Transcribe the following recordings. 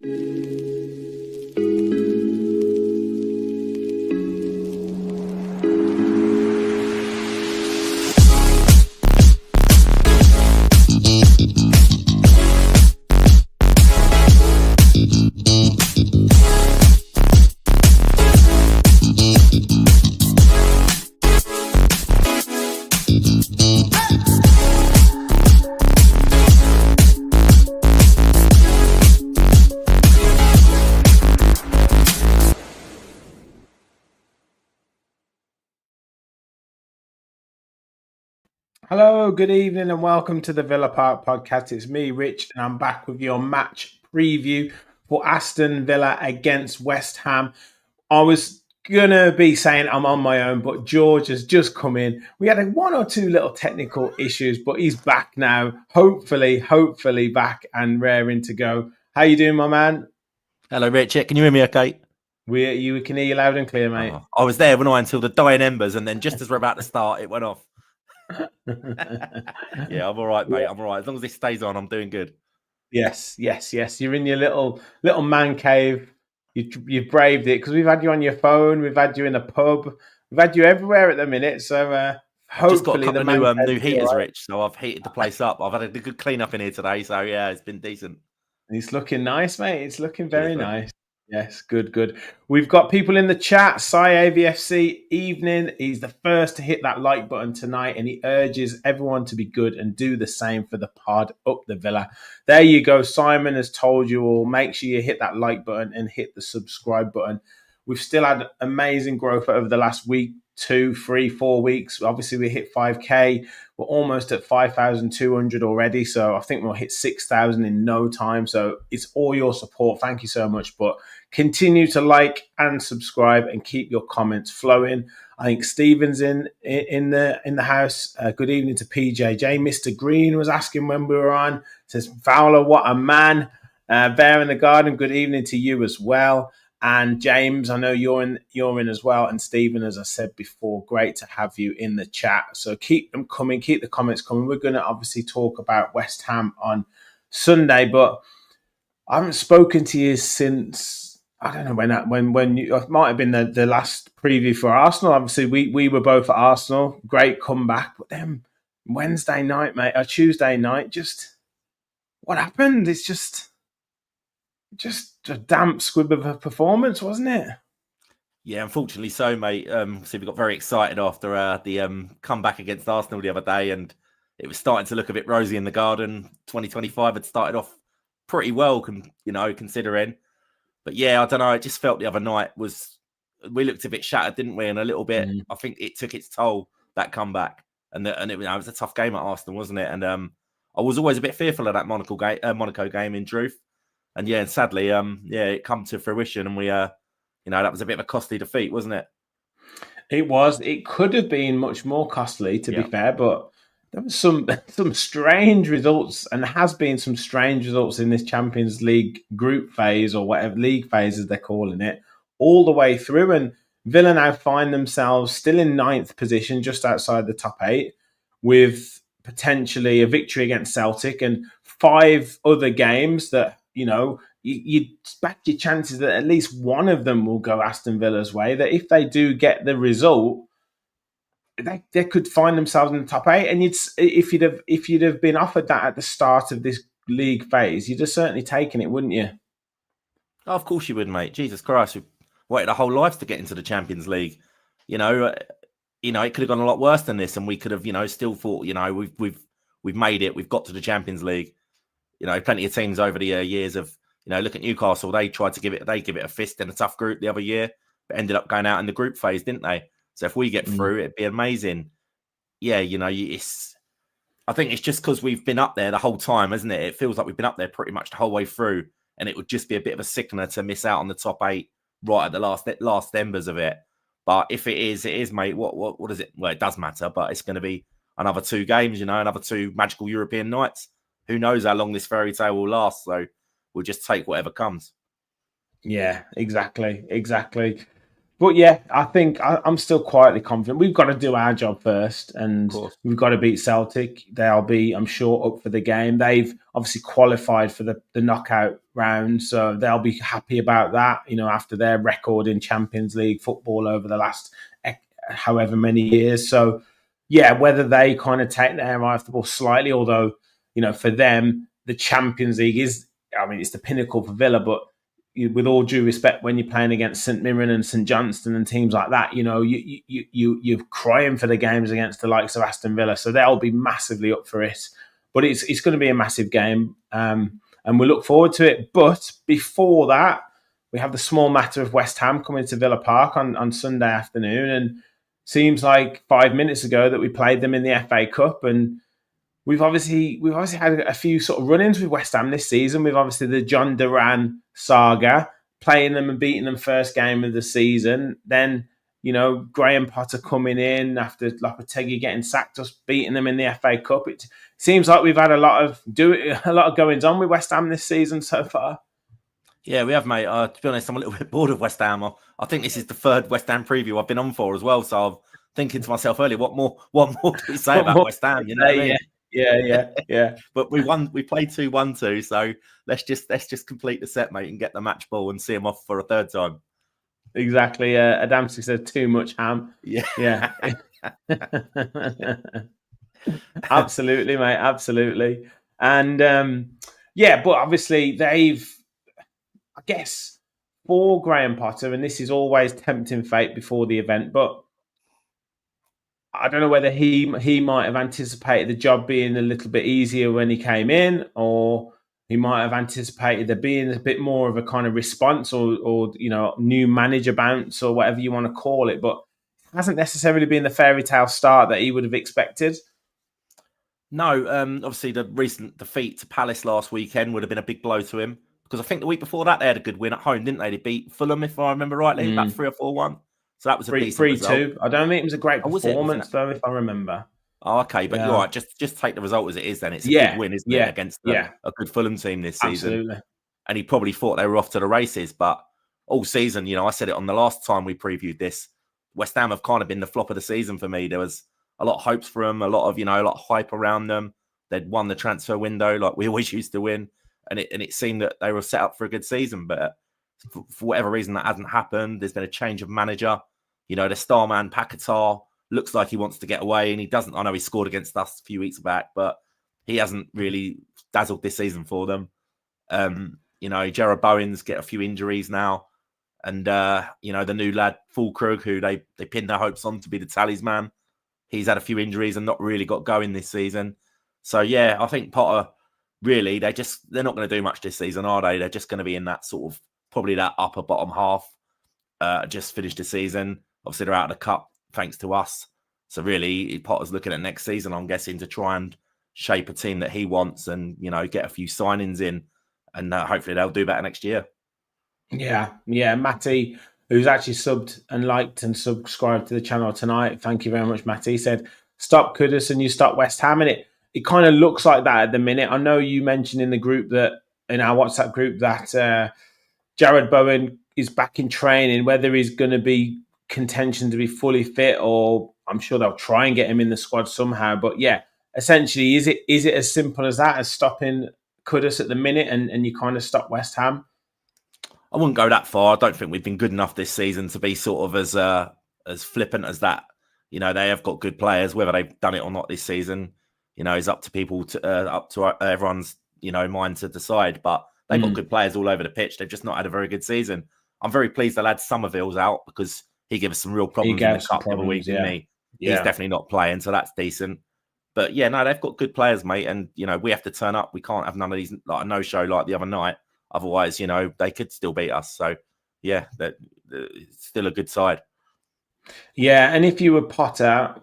Hello, good evening, and welcome to the Villa Park podcast. It's me, Rich, and I'm back with your match preview for Aston Villa against West Ham. I was going to be saying I'm on my own, but George has just come in. We had one or two little technical issues, but he's back now. Hopefully back and raring to go. How you doing, my man? Hello, Rich. Can you hear me okay? You can hear you loud and clear, mate. I was there, until the dying embers, and then just as we're about to start, it went off. Yeah, I'm all right, mate. I'm all right. As long as this stays on, I'm doing good. Yes. You're in your little man cave. You've braved it because we've had you on your phone. We've had you in a pub. We've had you everywhere at the minute. So hopefully just got a couple of new heaters, right. Rich. So I've heated the place up. I've had a good clean up in here today. So yeah, it's been decent. It's looking nice, mate. It's looking very nice. Yes, good. We've got people in the chat. AVFC evening. He's the first to hit that like button tonight, and he urges everyone to be good and do the same for the pod up the Villa. There you go. Simon has told you all. Make sure you hit that like button and hit the subscribe button. We've still had amazing growth over the last week, 2, 3, 4 weeks. Obviously, we hit 5K. We're almost at 5,200 already. So I think we'll hit 6,000 in no time. So it's all your support. Thank you so much. But continue to like and subscribe and keep your comments flowing. I think Stephen's in the house. Good evening to PJJ. Mr. Green was asking when we were on. Says, Fowler, what a man. Bear in the Garden, good evening to you as well. And James, I know you're in as well. And Stephen, as I said before, great to have you in the chat. So keep them coming, keep the comments coming. We're going to obviously talk about West Ham on Sunday, but I haven't spoken to you since, I don't know when you, it might have been the last preview for Arsenal. Obviously, we were both at Arsenal. Great comeback. But then Wednesday night, mate, or Tuesday night, just what happened? It's just a damp squib of a performance, wasn't it? Yeah, unfortunately so, mate. So we got very excited after the comeback against Arsenal the other day, and it was starting to look a bit rosy in the Garden. 2025 had started off pretty well, considering. But yeah, I don't know. It just felt the other night we looked a bit shattered, didn't we? And a little bit. I think it took its toll, that comeback, and it was a tough game at Arsenal, wasn't it? And I was always a bit fearful of that Monaco game in truth. And yeah, and sadly, it come to fruition, and we, that was a bit of a costly defeat, wasn't it? It was. It could have been much more costly, to be fair, but there was some strange results, and there has been some strange results in this Champions League group phase, or whatever league phase as they're calling it, all the way through. And Villa now find themselves still in 9th position, just outside the top 8, with potentially a victory against Celtic and 5 other games that, you expect your chances that at least one of them will go Aston Villa's way, that if they do get the result, they could find themselves in the top 8. And if you'd have been offered that at the start of this league phase, you'd have certainly taken it, wouldn't you? Oh, of course you would, mate. Jesus Christ, we've waited our whole lives to get into the Champions League. It could have gone a lot worse than this, and we could have, still thought, we've made it. We've got to the Champions League. Plenty of teams over the years have, look at Newcastle. They tried to give it a fist in a tough group the other year, but ended up going out in the group phase, didn't they? So if we get through, it'd be amazing. Yeah, I think it's just because we've been up there the whole time, isn't it? It feels like we've been up there pretty much the whole way through, and it would just be a bit of a sickener to miss out on the top 8 right at the last embers of it. But if it is, mate. What is it? Well, it does matter, but it's going to be another 2 games, another 2 magical European nights. Who knows how long this fairy tale will last? So we'll just take whatever comes. Yeah, exactly. But yeah, I think I'm still quietly confident. We've got to do our job first, Of and course. we've got to beat Celtic. They'll be, I'm sure, up for the game. They've obviously qualified for the knockout round, so they'll be happy about that. After their record in Champions League football over the last however many years. So yeah, whether they kind of take their eye off the ball slightly, although for them the Champions League is, I mean, it's the pinnacle for Villa, but with all due respect, when you're playing against St Mirren and St Johnstone and teams like that, you're crying for the games against the likes of Aston Villa, so they'll be massively up for it. But it's going to be a massive game, and we look forward to it. But before that, we have the small matter of West Ham coming to Villa Park on Sunday afternoon, and seems like 5 minutes ago that we played them in the FA Cup, and we've obviously had a few sort of run-ins with West Ham this season. We've obviously the John Duran saga, playing them and beating them first game of the season. Then, Graham Potter coming in after Lopetegui getting sacked, us beating them in the FA Cup. It seems like we've had a lot of goings on with West Ham this season so far. Yeah, we have, mate. To be honest, I'm a little bit bored of West Ham. I think this is the third West Ham preview I've been on for as well. So I'm thinking to myself earlier, what more do we say about West Ham? You know what I mean? Yeah. But we won. We played 2-1-2. So let's just complete the set, mate, and get the match ball and see them off for a third time. Exactly. Adamski said too much ham. Yeah. Absolutely, mate. Absolutely. And but obviously they've, I guess, for Graham Potter, and this is always tempting fate before the event, but I don't know whether he might have anticipated the job being a little bit easier when he came in, or he might have anticipated there being a bit more of a kind of response or new manager bounce or whatever you want to call it, but it hasn't necessarily been the fairy tale start that he would have expected. No, obviously the recent defeat to Palace last weekend would have been a big blow to him, because I think the week before that they had a good win at home, didn't they? They beat Fulham, if I remember rightly, about 3 or 4-1. So that was a decent 3-2. result. I don't think it was a great performance, though, if I remember. Oh, okay, but you're right. Just take the result as it is then. It's a good win, isn't it, against a good Fulham team this season. Absolutely. And he probably thought they were off to the races, but all season, I said it on the last time we previewed this, West Ham have kind of been the flop of the season for me. There was a lot of hopes for them, a lot of hype around them. They'd won the transfer window like we always used to win, and it seemed that they were set up for a good season, but for whatever reason that hasn't happened. There's been a change of manager. The star man Paquetá looks like he wants to get away, and he doesn't. I know he scored against us a few weeks back, but he hasn't really dazzled this season for them. Jared Bowen's get a few injuries now, and the new lad Fulkrug, who they pinned their hopes on to be the talisman, he's had a few injuries and not really got going this season. So yeah, I think Potter, really, they're not going to do much this season, are they? They're just going to be in that sort of probably that upper bottom half. Just finished the season. Obviously, they're out of the cup thanks to us. So really, Potter's looking at next season, I'm guessing, to try and shape a team that he wants and get a few signings in, and hopefully they'll do better next year. Yeah. Matty, who's actually subbed and liked and subscribed to the channel tonight. Thank you very much, Matty. He said, "Stop Kudus and you stop West Ham," and it kind of looks like that at the minute. I know you mentioned in the group in our WhatsApp group that Jared Bowen is back in training. Whether he's going to be contention to be fully fit, or I'm sure they'll try and get him in the squad somehow. But yeah, essentially, is it as simple as that, as stopping Kudus at the minute, and you kind of stop West Ham? I wouldn't go that far. I don't think we've been good enough this season to be sort of as flippant as that. They have got good players. Whether they've done it or not this season, is up to people up to everyone's mind to decide. But they've got good players all over the pitch. They've just not had a very good season. I'm very pleased the lad Somerville's out, because he gave us some real problems in the cup the other week, didn't he? Yeah. He's definitely not playing, so that's decent. But yeah, no, they've got good players, mate. And we have to turn up. We can't have none of these, like a no-show like the other night. Otherwise, they could still beat us. So yeah, it's still a good side. Yeah, and if you were Potter,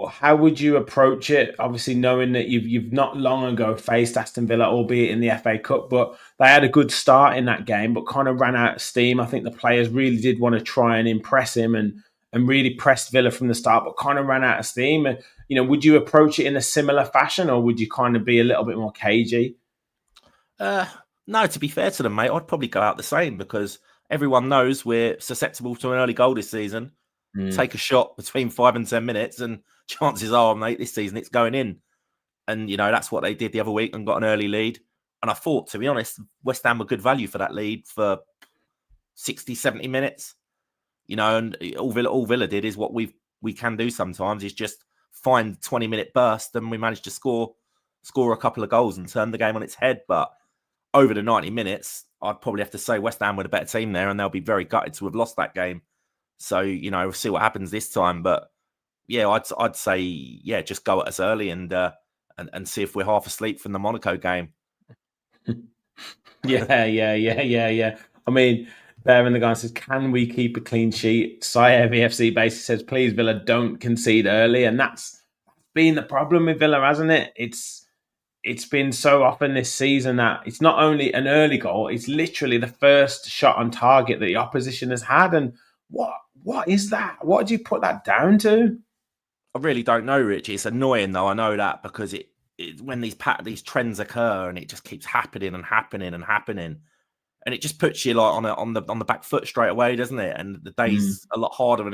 how would you approach it? Obviously, knowing that you've not long ago faced Aston Villa, albeit in the FA Cup, but they had a good start in that game, but kind of ran out of steam. I think the players really did want to try and impress him and really pressed Villa from the start, but kind of ran out of steam. And would you approach it in a similar fashion, or would you kind of be a little bit more cagey? No, to be fair to them, mate, I'd probably go out the same, because everyone knows we're susceptible to an early goal this season. Take a shot between 5 and 10 minutes, and chances are, mate, this season it's going in. And, that's what they did the other week and got an early lead. And I thought, to be honest, West Ham were good value for that lead for 60, 70 minutes. And all Villa did is what we can do sometimes, is just find 20-minute burst, and we managed to score a couple of goals and turn the game on its head. But over the 90 minutes, I'd probably have to say West Ham were the better team there, and they'll be very gutted to have lost that game. So, we'll see what happens this time. But yeah, I'd say, yeah, just go at us early and see if we're half asleep from the Monaco game. Yeah. I mean, Bear in the guy says, can we keep a clean sheet? VFC basically says, please, Villa, don't concede early. And that's been the problem with Villa, hasn't it? It's been so often this season that it's not only an early goal, it's literally the first shot on target that the opposition has had. And what is that? What do you put that down to? I really don't know, Rich. It's annoying, though. I know that, because it when these trends occur, and it just keeps happening, and it just puts you like on the back foot straight away, doesn't it? And the day's a lot harder than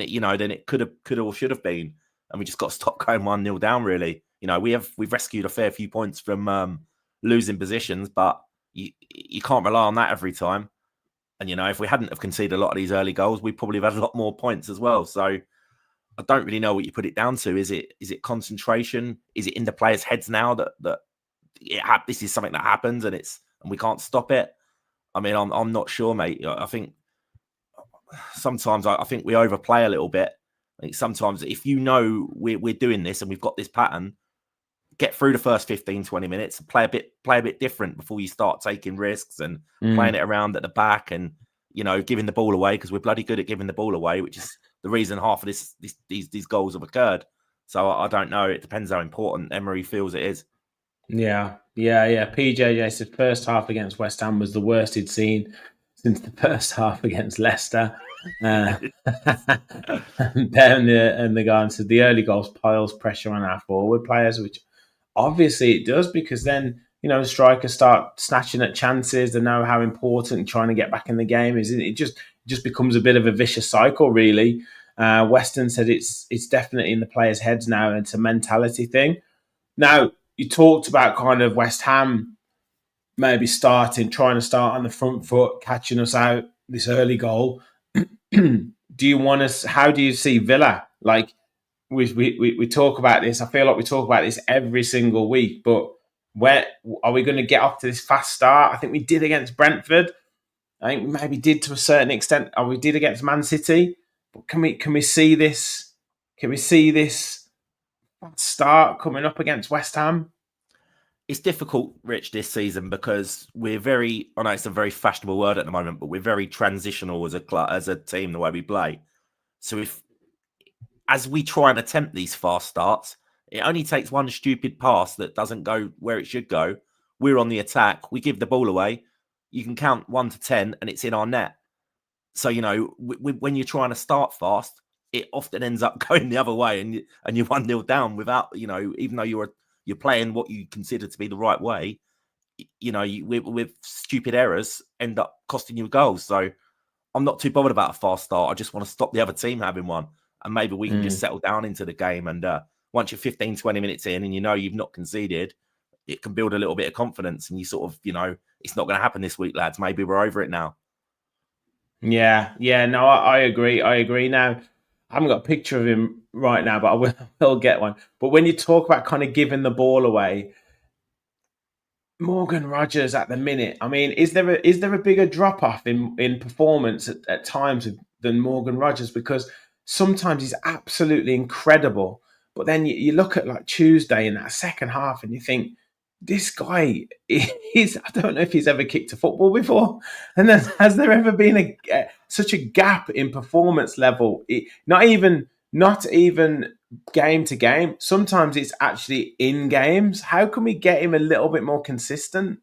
it could have or should have been. And we just got to stop going 1-0 down. Really, we've rescued a fair few points from losing positions, but you can't rely on that every time. And if we hadn't have conceded a lot of these early goals, we probably have had a lot more points as well. So I don't really know what you put it down to. Is it concentration? Is it in the players' heads now that this is something that happens and we can't stop it? I mean, I'm not sure, mate. I think sometimes I think we overplay a little bit. I think sometimes if we're doing this and we've got this pattern, get through the first 15, 20 minutes, play a bit different before you start taking risks and playing it around at the back and, giving the ball away, because we're bloody good at giving the ball away, which is the reason half of these goals have occurred. So I don't know. It depends how important Emery feels it is. Yeah. PJJ said first half against West Ham was the worst he'd seen since the first half against Leicester. And the guy said the early goals piles pressure on our forward players, which obviously it does, because then strikers start snatching at chances. They know how important trying to get back in the game is. It just becomes a bit of a vicious cycle, really. Weston said it's definitely in the players' heads now. It's a mentality thing. Now, you talked about kind of West Ham maybe trying to start on the front foot, catching us out this early goal. How do you see Villa? Like we talk about this. I feel like we talk about this every single week, but where are we going to get off to this fast start? I think we did against Brentford. I think we maybe did to a certain extent. Or we did against Man City. But can we see this? Can we see this start coming up against West Ham? It's difficult, Rich, this season, because we're I know it's a very fashionable word at the moment, but we're very transitional as a team, the way we play. So as we try and attempt these fast starts, it only takes one stupid pass that doesn't go where it should go. We're on the attack. We give the ball away. You can count 1 to 10 and it's in our net. So, when you're trying to start fast, it often ends up going the other way and you're 1-0 down without, even though you're playing what you consider to be the right way, with stupid errors end up costing you goals. So I'm not too bothered about a fast start. I just want to stop the other team having one. And maybe we can just settle down into the game. And once you're 15, 20 minutes in and you've not conceded, it can build a little bit of confidence. And you sort of, it's not going to happen this week, lads. Maybe we're over it now. Yeah. No, I agree. Now, I haven't got a picture of him right now, but I will get one. But when you talk about kind of giving the ball away, Morgan Rogers at the minute, I mean, is there a bigger drop off in performance at times than Morgan Rogers? Because sometimes he's absolutely incredible, but then you look at like Tuesday in that second half and you think, this guy I don't know if he's ever kicked a football before. And then, has there ever been such a gap in performance level? Not even game to game. Sometimes it's actually in games. How can we get him a little bit more consistent?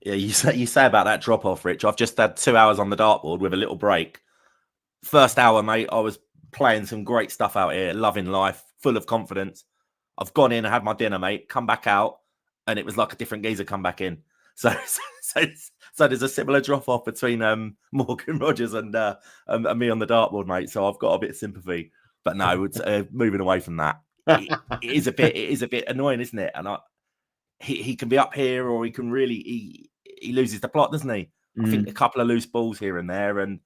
Yeah, you say about that drop off, Rich. I've just had 2 hours on the dartboard with a little break. First hour, mate, I was playing some great stuff out here, loving life, full of confidence. I've gone in and had my dinner, mate, come back out, and it was like a different geezer come back in. So So there's a similar drop off between Morgan Rogers and me on the dartboard, mate. So I've got a bit of sympathy. But no, it's, moving away from that, it is a bit annoying, isn't it? And he can be up here, or he can really he loses the plot, doesn't he? I think a couple of loose balls here and there, and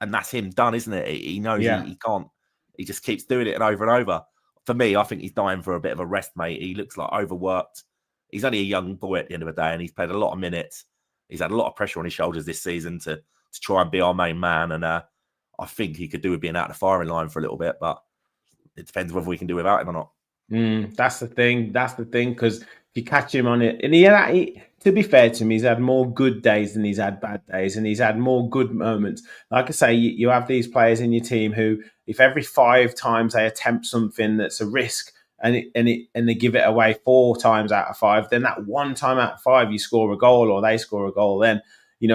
that's him done, isn't it? He knows he can't. He just keeps doing it over and over. For me, I think he's dying for a bit of a rest, mate. He looks like overworked. He's only a young boy at the end of the day, and he's played a lot of minutes. He's had a lot of pressure on his shoulders this season to try and be our main man, and I think he could do with being out of the firing line for a little bit, but it depends whether we can do without him or not. That's the thing. That's the thing, because if you catch him on it, and he, to be fair to him, he's had more good days than he's had bad days, and he's had more good moments. Like I say, you have these players in your team who, if every 5 times they attempt something that's a risk, and they give it away 4 times out of 5, then that 1 time out of 5 you score a goal or they score a goal, then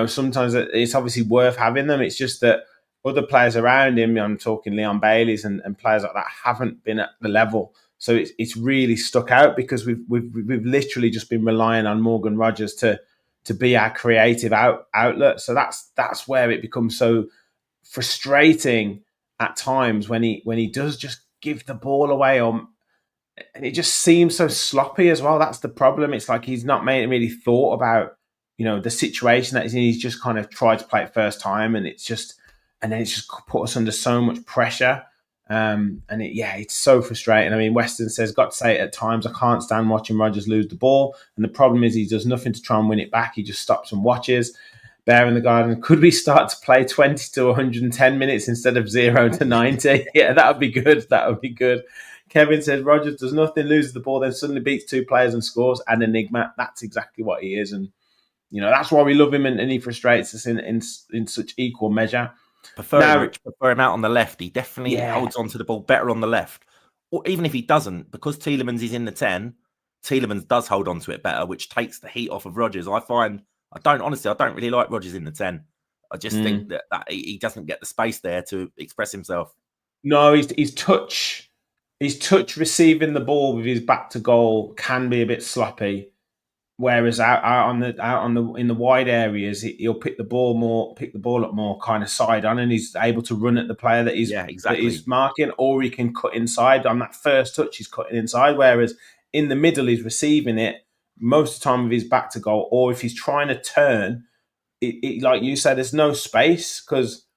sometimes it's obviously worth having them. It's just that other players around him, I'm talking Leon Bailey's and players like that, haven't been at the level. So it's really stuck out because we've literally just been relying on Morgan Rogers to be our creative outlet. So that's where it becomes so frustrating at times when he does just give the ball away, and it just seems so sloppy as well. That's the problem. It's like he's not really thought about the situation that he's in. He's just kind of tried to play it first time, and then it's just put us under so much pressure. It's so frustrating. I mean, Weston says, got to say it at times, I can't stand watching Rogers lose the ball. And the problem is he does nothing to try and win it back. He just stops and watches. Bear in the Garden, could we start to play 20 to 110 minutes instead of 0 to 90? Yeah, that would be good. That would be good. Kevin says, Rogers does nothing, loses the ball, then suddenly beats 2 players and scores. An enigma. That's exactly what he is. And, that's why we love him, and he frustrates us in such equal measure. Prefer him out on the left. He definitely holds on to the ball better on the left. Or even if he doesn't, because Tielemans is in the 10, Tielemans does hold on to it better, which takes the heat off of Rogers. I don't really like Rogers in the 10. I just think that he doesn't get the space there to express himself. No, his touch receiving the ball with his back to goal can be a bit sloppy. Whereas in the wide areas, he'll pick the ball up more kind of side on, and he's able to run at the player that he's marking, or he can cut inside. On that first touch, he's cutting inside. Whereas in the middle, he's receiving it most of the time with his back to goal, or if he's trying to turn, like you said, there's no space, because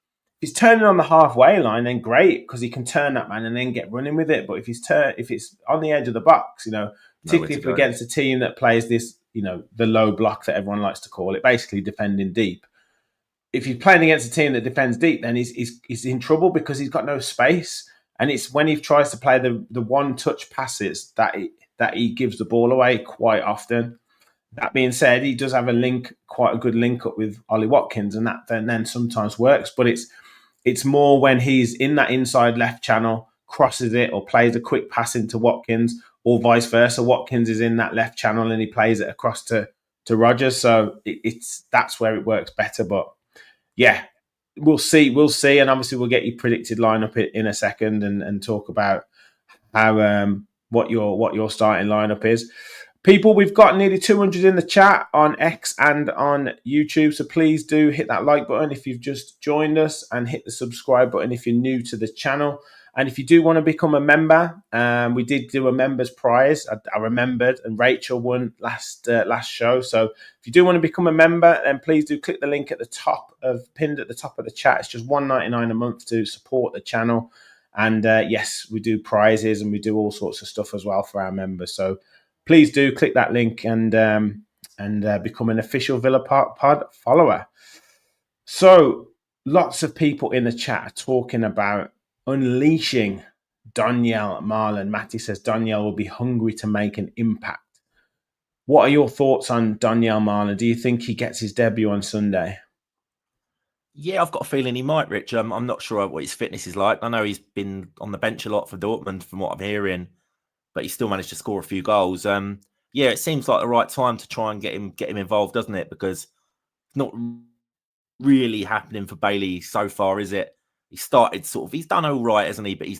if he's turning on the halfway line, then great, because he can turn that man and then get running with it. But if it's on the edge of the box, particularly if against a team that plays this, the low block that everyone likes to call it, basically defending deep. If he's playing against a team that defends deep, then he's in trouble because he's got no space. And it's when he tries to play the one-touch passes that he gives the ball away quite often. That being said, he does have quite a good link up with Ollie Watkins, and that then sometimes works. But it's more when he's in that inside left channel, crosses it, or plays a quick pass into Watkins, or vice versa. Watkins is in that left channel and he plays it across to Rogers. So that's where it works better. But yeah, we'll see. And obviously we'll get your predicted lineup in a second and talk about how what your starting lineup is. People, we've got nearly 200 in the chat on X and on YouTube. So please do hit that like button if you've just joined us, and hit the subscribe button if you're new to the channel. And if you do want to become a member, we did do a members prize. I remembered, and Rachel won last show. So if you do want to become a member, then please do click the link at the top pinned at the top of the chat. It's just $1.99 a month to support the channel. And yes, we do prizes and we do all sorts of stuff as well for our members. So please do click that link and become an official Villa Pod follower. So lots of people in the chat are talking about unleashing Donyell Marlon. Matty says Donyell will be hungry to make an impact. What are your thoughts on Donyell Marlon? Do you think he gets his debut on Sunday? Yeah, I've got a feeling he might, Rich. I'm not sure what his fitness is like. I know he's been on the bench a lot for Dortmund from what I'm hearing, but he still managed to score a few goals. Yeah, it seems like the right time to try and get him involved, doesn't it? Because it's not really happening for Bailey so far, is it? He started he's done all right, hasn't he? But he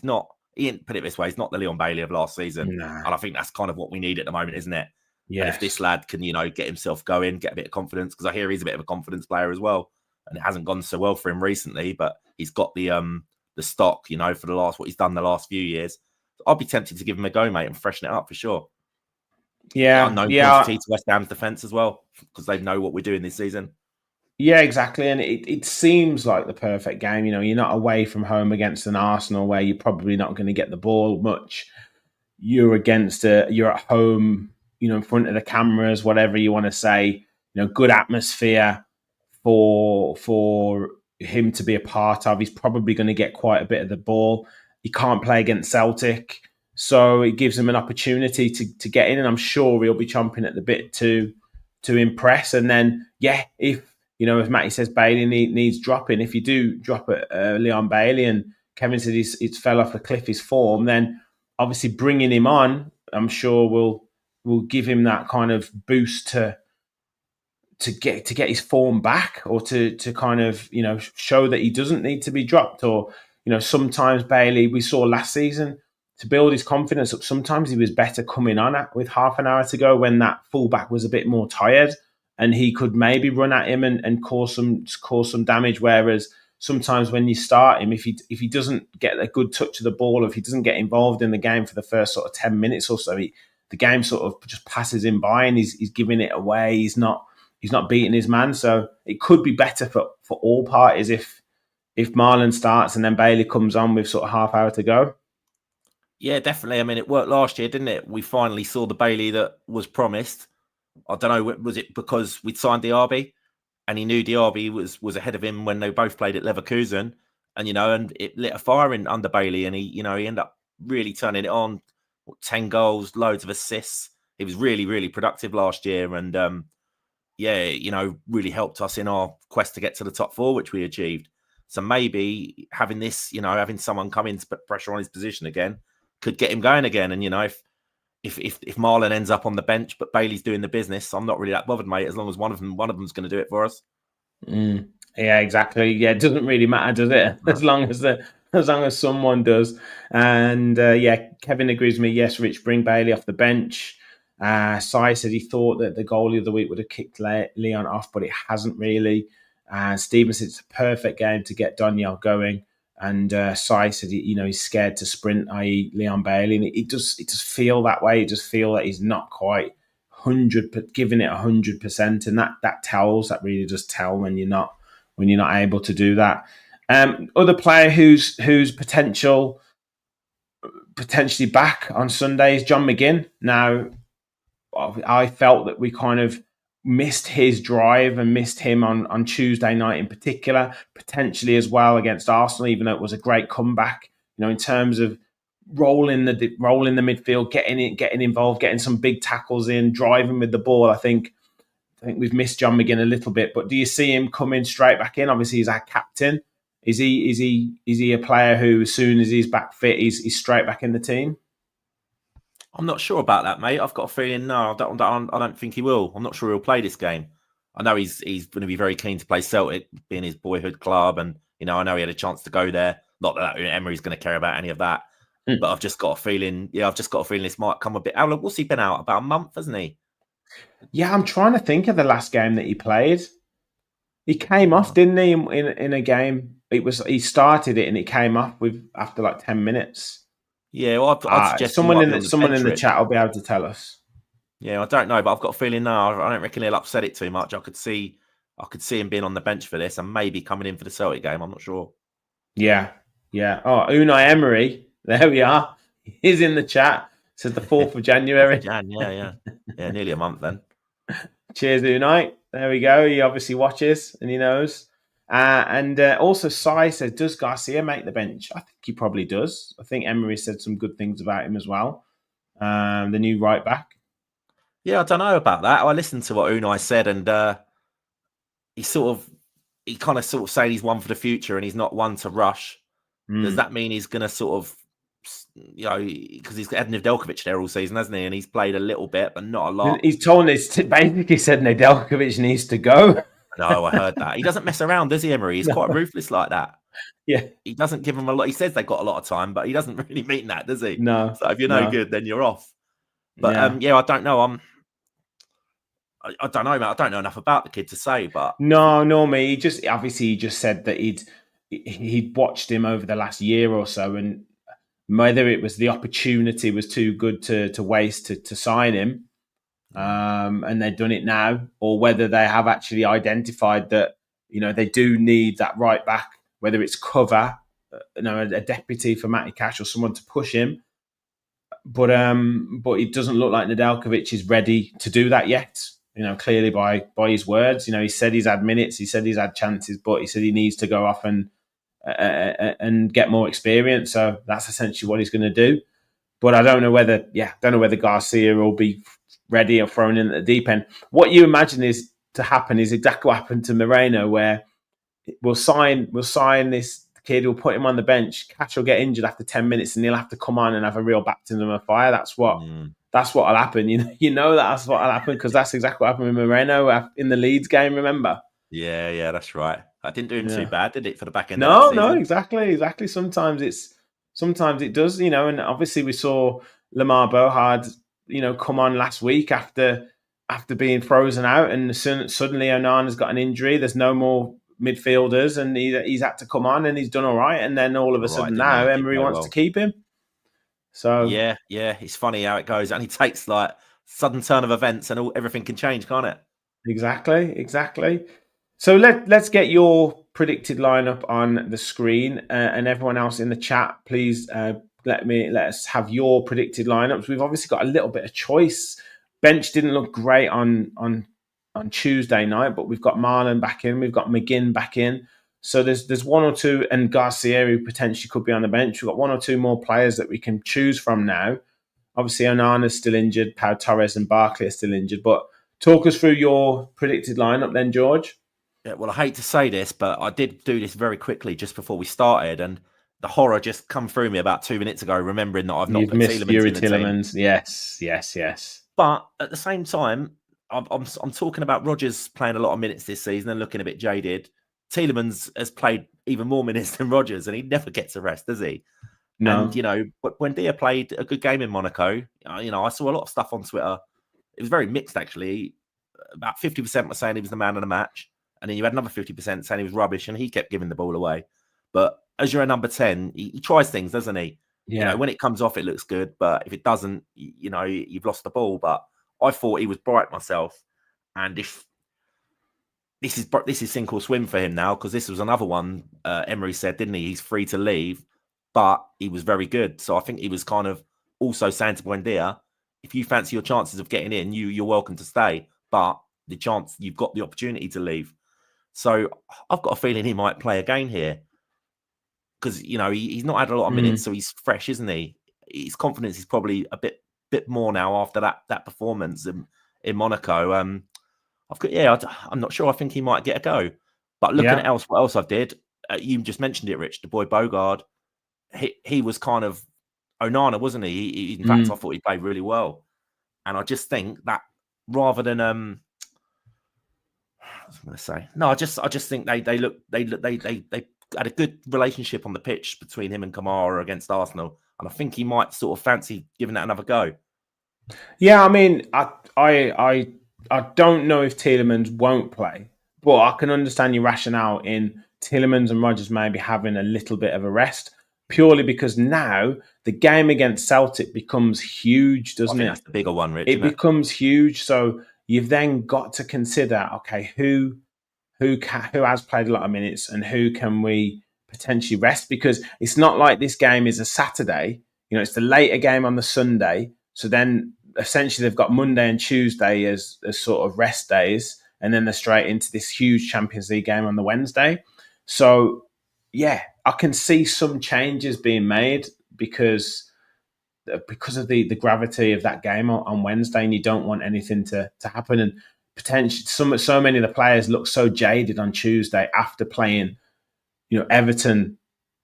didn't put it this way, he's not the Leon Bailey of last season. Nah. And I think that's kind of what we need at the moment, isn't it? And if this Yes. lad can, get himself going, get a bit of confidence, because I hear he's a bit of a confidence player as well, and it hasn't gone so well for him recently, but he's got the stock, for what he's done the last few years. I'd be tempted to give him a go, mate, and freshen it up for sure. Yeah, Unknown yeah, quantity to West Ham's defence as well, because they know what we're doing this season. yeah, exactly. And it seems like the perfect game. You're not away from home against an Arsenal where you're probably not going to get the ball much. You're at home, in front of the cameras, whatever you want to say. Good atmosphere for him to be a part of. He's probably going to get quite a bit of the ball. He can't play against Celtic, so it gives him an opportunity to get in, and I'm sure he'll be chomping at the bit to impress. And then, yeah, if Matty says Bailey needs dropping, if you do drop it, Leon Bailey, and Kevin said it's fell off the cliff, his form, then obviously bringing him on, I'm sure will give him that kind of boost to get his form back, or to kind of show that he doesn't need to be dropped. Or sometimes Bailey, we saw last season, to build his confidence up, sometimes he was better coming on with half an hour to go when that fullback was a bit more tired, and he could maybe run at him and cause some damage. Whereas sometimes when you start him, if he doesn't get a good touch of the ball, or if he doesn't get involved in the game for the first sort of 10 minutes or so, the game sort of just passes him by, and he's giving it away. He's not beating his man. So it could be better for all parties if Marlon starts and then Bailey comes on with sort of half hour to go. Yeah, definitely. I mean, it worked last year, didn't it? We finally saw the Bailey that was promised. I don't know, was it because we'd signed Diaby and he knew Diaby was ahead of him when they both played at Leverkusen, and it lit a fire under Bailey, and he ended up really turning it on. 10 goals, loads of assists. He was really, really productive last year, and really helped us in our quest to get to the top four, which we achieved. So maybe having this, having someone come in to put pressure on his position again could get him going again. And, if Marlon ends up on the bench, but Bailey's doing the business, I'm not really that bothered, mate, as long as one of them's going to do it for us. Yeah, exactly. Yeah, it doesn't really matter, does it? No. As long as someone does. And Kevin agrees with me. Yes, Rich, bring Bailey off the bench. Sai said he thought that the goalie of the week would have kicked Leon off, but it hasn't really. Stephen said it's a perfect game to get Daniel going. And Sai said he's scared to sprint, i.e. Leon Bailey. And it does feel that way. It just feel that he's not quite giving it 100%, and that really does tell when you're not able to do that. Other player who's potentially back on Sunday is John McGinn. Now, I felt that we kind of missed his drive and missed him on Tuesday night in particular, potentially as well against Arsenal, even though it was a great comeback, in terms of rolling the midfield, getting involved, getting some big tackles in, driving with the ball. I think we've missed John McGinn a little bit, but do you see him coming straight back in? Obviously, he's our captain. Is he a player who, as soon as he's back fit, he's straight back in the team? I'm not sure about that, mate. I've got a feeling I don't think he will. I'm not sure he'll play this game. I know he's going to be very keen to play Celtic, being his boyhood club, and I know he had a chance to go there. Not that Emery's going to care about any of that, but I've just got a feeling. Yeah, I've just got a feeling this might come a bit. How long? What's he been out? About a month, hasn't he? Yeah, I'm trying to think of the last game that he played. He came off, didn't he? In a game, he started it and it came off after like 10 minutes. Yeah, well, I'd suggest someone in the chat will be able to tell us. Yeah, I don't know, but I've got a feeling now. I don't reckon he'll upset it too much. I could see him being on the bench for this and maybe coming in for the Celtic game. I'm not sure. Yeah. Oh, Unai Emery. There we are. He's in the chat. Says the 4th of January. Yeah, nearly a month then. Cheers, Unai. There we go. He obviously watches and he knows. And also, Sai says, does Garcia make the bench? I think he probably does. I think Emery said some good things about him as well. The new right back. Yeah, I don't know about that. I listened to what Unai said, and he kind of saying he's one for the future and he's not one to rush. Does that mean he's going to sort of, because he's had Nedeljkovic there all season, hasn't he? And he's played a little bit, but not a lot. He's told us, basically said Nedeljkovic needs to go. No, I heard that. He doesn't mess around, does he, Emery? He's quite ruthless like that. Yeah. He doesn't give them a lot. He says they've got a lot of time, but he doesn't really mean that, does he? No. So if you're no good, then you're off. But I don't know. I don't know, mate. I don't know enough about the kid to say, but No, me. He just said that he'd watched him over the last year or so, and whether it was the opportunity was too good to waste to sign him, and they've done it now, or whether they have actually identified that they do need that right back, whether it's cover, a deputy for Matty Cash or someone to push him. But it doesn't look like Nedeljkovic is ready to do that yet. Clearly by his words. He said he's had minutes, he said he's had chances, but he said he needs to go off and get more experience. So that's essentially what he's going to do. But I don't know whether Garcia will be ready or thrown in at the deep end. What you imagine is to happen is exactly what happened to Moreno, where we'll sign this kid, we'll put him on the bench. Cash will get injured after 10 minutes, and he'll have to come on and have a real baptism of fire. That's what'll happen. That's what'll happen, because that's exactly what happened with Moreno in the Leeds game. Remember? Yeah, that's right. That didn't do him too bad, did it, for the back end of that season? No, exactly. Sometimes it does, and obviously we saw Lamar Bohard, come on last week after being frozen out, and suddenly Onana's got an injury. There's no more midfielders, and he's had to come on, and he's done all right. And then all of a sudden now Emery wants to keep him. So yeah, it's funny how it goes, and he takes like sudden turn of events, and everything can change, can't it? Exactly. So let's get your predicted lineup on the screen, and everyone else in the chat, please let us have your predicted lineups. We've obviously got a little bit of choice. Bench didn't look great on Tuesday night, but we've got Marlon back in, we've got McGinn back in. So there's one or two, and Garcia who potentially could be on the bench. We've got one or two more players that we can choose from now. Obviously, Onana's still injured, Pau Torres and Barkley are still injured. But talk us through your predicted lineup then, George. Yeah, well, I hate to say this, but I did do this very quickly just before we started, and the horror just come through me about 2 minutes ago, remembering that I've not put Tielemans in the team. Yes. But at the same time, I'm talking about Rodgers playing a lot of minutes this season and looking a bit jaded. Tielemans has played even more minutes than Rodgers, and he never gets a rest, does he? No. And, when Dia played a good game in Monaco, I saw a lot of stuff on Twitter. It was very mixed, actually. About 50% were saying he was the man of the match. And then you had another 50% saying he was rubbish, and he kept giving the ball away. But as you're a number 10, he tries things, doesn't he? Yeah. When it comes off, it looks good. But if it doesn't, you've lost the ball. But I thought he was bright myself. And if this is sink or swim for him now, because this was another one Emery said, didn't he? He's free to leave, but he was very good. So I think he was kind of also saying to Buendia, if you fancy your chances of getting in, you're welcome to stay. But the chance, you've got the opportunity to leave. So I've got a feeling he might play again here, because he's not had a lot of minutes, so he's fresh, isn't he? His confidence is probably a bit more now after that performance in Monaco. I'm not sure. I think he might get a go. But looking at what else I did, you just mentioned it, Rich. The boy Bogard, he was kind of Onana, wasn't he? In fact, I thought he played really well, and I just think that rather than I was going to say no. I just think they had a good relationship on the pitch between him and Kamara against Arsenal, and I think he might sort of fancy giving that another go. Yeah, I mean, I don't know if Tielemans won't play, but I can understand your rationale in Tielemans and Rodgers maybe having a little bit of a rest, purely because now the game against Celtic becomes huge, doesn't it? That's the bigger one, Rich. It becomes huge, so you've then got to consider, okay, who has played a lot of minutes and who can we potentially rest? Because it's not like this game is a Saturday. It's the later game on the Sunday. So then essentially they've got Monday and Tuesday as sort of rest days, and then they're straight into this huge Champions League game on the Wednesday. So, yeah, I can see some changes being made because of the gravity of that game on Wednesday, and you don't want anything to happen. And potentially, so many of the players look so jaded on Tuesday after playing, Everton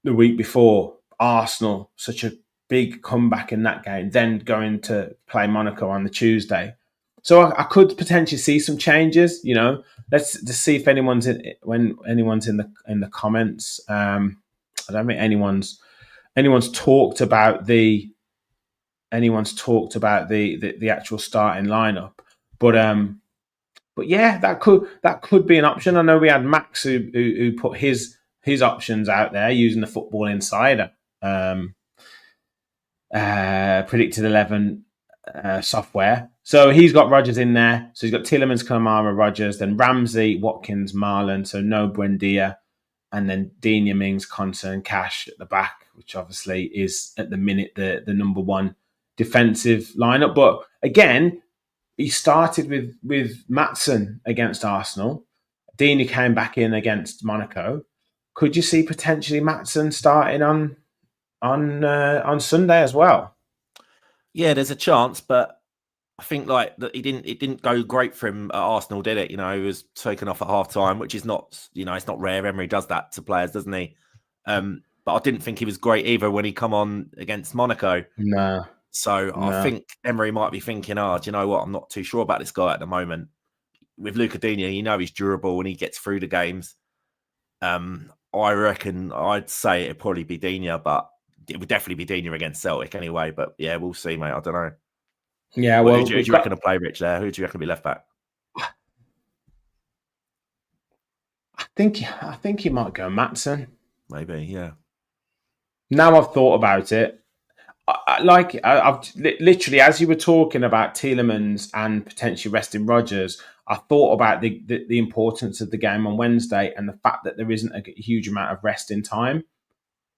the week before, Arsenal, such a big comeback in that game, then going to play Monaco on the Tuesday. So I could potentially see some changes. Let's just see if anyone's in the comments. I don't think anyone's talked about the actual starting lineup, but but yeah, that could be an option. I know we had Max who put his options out there using the Football Insider predicted 11 software. So he's got Rodgers in there. So he's got Tielemans, Kamara, Rodgers, then Ramsey, Watkins, Marlon. So no Buendia, and then Digne, Mings, Konsa, and Cash at the back, which obviously is at the minute the number one defensive lineup. But again, he started with Maatsen against Arsenal. Digne came back in against Monaco. Could you see potentially Maatsen starting on Sunday as well? Yeah, there's a chance, but I think like that it didn't go great for him at Arsenal, did it? He was taken off at half time, which is not, it's not rare. Emery does that to players, doesn't he? But I didn't think he was great either when he come on against Monaco. No. So I think Emery might be thinking, do you know what? I'm not too sure about this guy at the moment. With Luca Digne, he's durable and he gets through the games. I reckon I'd say it'd probably be Digne, but it would definitely be Digne against Celtic anyway. But yeah, we'll see, mate. I don't know. Yeah, well, who do you reckon to play, Rich, there? Who do you reckon to be left back? I think he might go Maatsen. Maybe, yeah. Now I've thought about it, I've literally, as you were talking about Tielemans and potentially resting Rodgers, I thought about the importance of the game on Wednesday and the fact that there isn't a huge amount of resting time.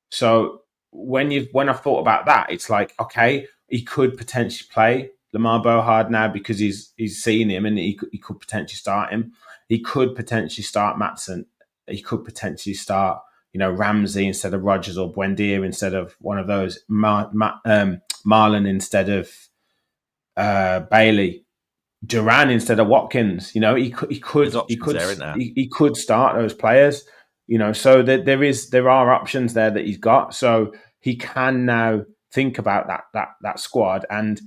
So when I've thought about that, it's like, okay, he could potentially play Lamar Bohard now because he's seen him and he could potentially start him. He could potentially start Maatsen. He could potentially start, Ramsey instead of Rodgers, or Buendia instead of one of those, Marlon instead of Bailey, Duran instead of Watkins. He could start those players. So there are options there that he's got. So he can now think about that squad, and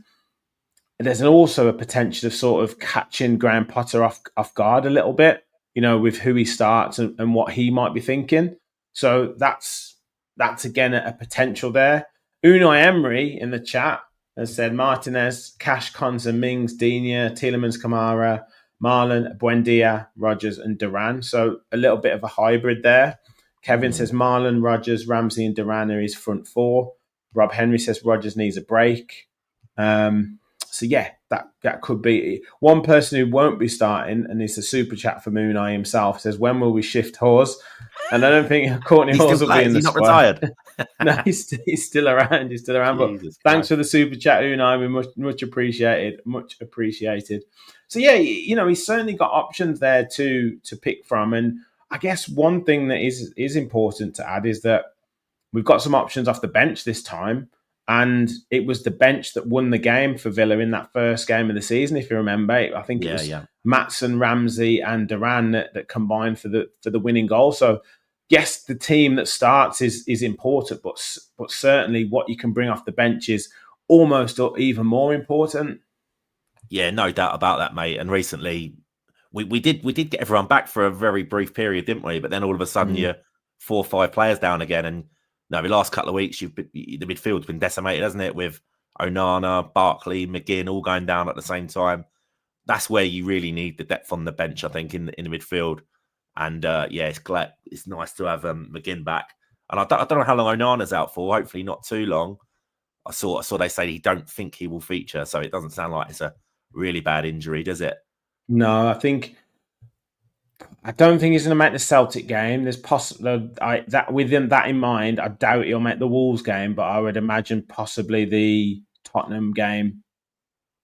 there's also a potential of sort of catching Graham Potter off guard a little bit, with who he starts and what he might be thinking. So that's again a potential there. Unai Emery in the chat has said Martinez, Cash, Konsa, Mings, Digne, Tielemans, Kamara, Marlon, Buendia, Rodgers, and Duran. So a little bit of a hybrid there. Kevin says Marlon, Rodgers, Ramsey, and Duran are his front four. Rob Henry says Rodgers needs a break. So yeah, that could be one person who won't be starting, and it's a super chat from Unai himself. Says, when will we shift Hawes? And I don't think Courtney Hawes will be in the squad. Retired. No, he's still around. He's still around. But thanks for the super chat, Unai. We much appreciated. Much appreciated. So yeah, he's certainly got options there to pick from. And I guess one thing that is important to add is that we've got some options off the bench this time. And it was the bench that won the game for Villa in that first game of the season, if you remember. I think it was Maatsen, Ramsey, and Duran that combined for the winning goal. So, yes, the team that starts is important, but certainly what you can bring off the bench is almost even more important. Yeah, no doubt about that, mate. And recently, we did get everyone back for a very brief period, didn't we? But then all of a sudden, you're 4 or 5 players down again, and the last couple of weeks, the midfield's been decimated, hasn't it? With Onana, Barkley, McGinn all going down at the same time. That's where you really need the depth on the bench, I think, in the midfield. And it's nice to have McGinn back. And I don't know how long Onana's out for. Hopefully not too long. I saw they say he don't think he will feature, so it doesn't sound like it's a really bad injury, does it? No, I don't think he's going to make the Celtic game. There's possible that within that in mind, I doubt he'll make the Wolves game, but I would imagine possibly the Tottenham game,